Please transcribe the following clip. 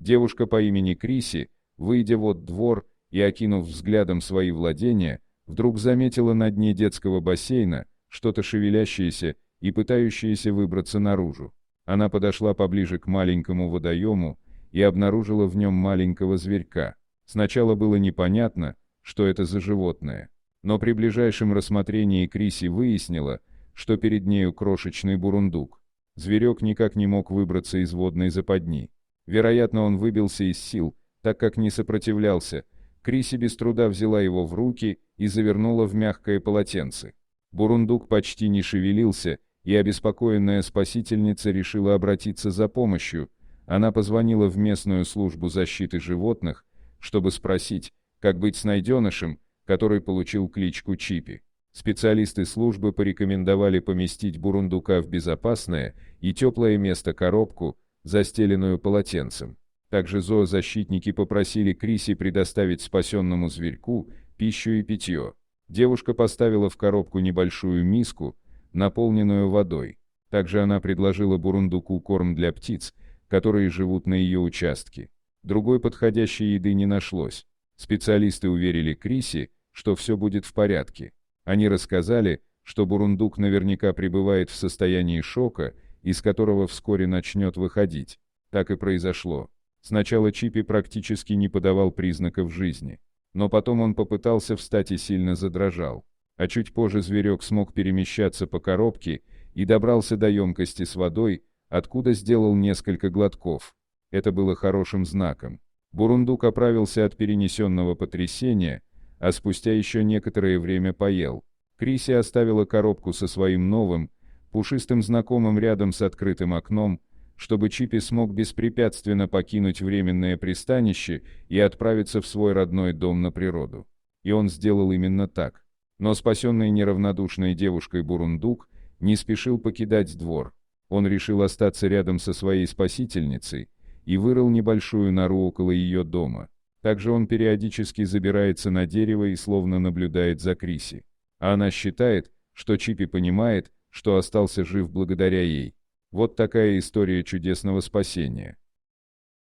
Девушка по имени Криси, выйдя во двор и окинув взглядом свои владения, вдруг заметила на дне детского бассейна что-то шевелящееся и пытающееся выбраться наружу. Она подошла поближе к маленькому водоему и обнаружила в нем маленького зверька. Сначала было непонятно, что это за животное, но при ближайшем рассмотрении Криси выяснила, что перед нею крошечный бурундук. Зверек никак не мог выбраться из водной западни. Вероятно, он выбился из сил, так как не сопротивлялся. Криси без труда взяла его в руки и завернула в мягкое полотенце. Бурундук почти не шевелился, и обеспокоенная спасительница решила обратиться за помощью. Она позвонила в местную службу защиты животных, чтобы спросить, как быть с найденышем, который получил кличку Чипи. Специалисты службы порекомендовали поместить бурундука в безопасное и теплое место коробку, застеленную полотенцем. Также зоозащитники попросили Криси предоставить спасенному зверьку пищу и питье. Девушка поставила в коробку небольшую миску, наполненную водой. Также она предложила бурундуку корм для птиц, которые живут на ее участке. Другой подходящей еды не нашлось. Специалисты уверили Криси, что все будет в порядке. Они рассказали, что бурундук наверняка пребывает в состоянии шока, из которого вскоре начнет выходить. Так и произошло. Сначала Чипи практически не подавал признаков жизни, но потом он попытался встать и сильно задрожал. А чуть позже зверек смог перемещаться по коробке и добрался до емкости с водой, откуда сделал несколько глотков. Это было хорошим знаком. Бурундук оправился от перенесенного потрясения, а спустя еще некоторое время поел. Криси оставила коробку со своим новым, пушистым знакомым рядом с открытым окном, чтобы Чипи смог беспрепятственно покинуть временное пристанище и отправиться в свой родной дом на природу. И он сделал именно так. Но спасенный неравнодушной девушкой бурундук не спешил покидать двор. Он решил остаться рядом со своей спасительницей и вырыл небольшую нору около ее дома. Также он периодически забирается на дерево и словно наблюдает за Криси. А она считает, что Чипи понимает, что остался жив благодаря ей. Вот такая история чудесного спасения.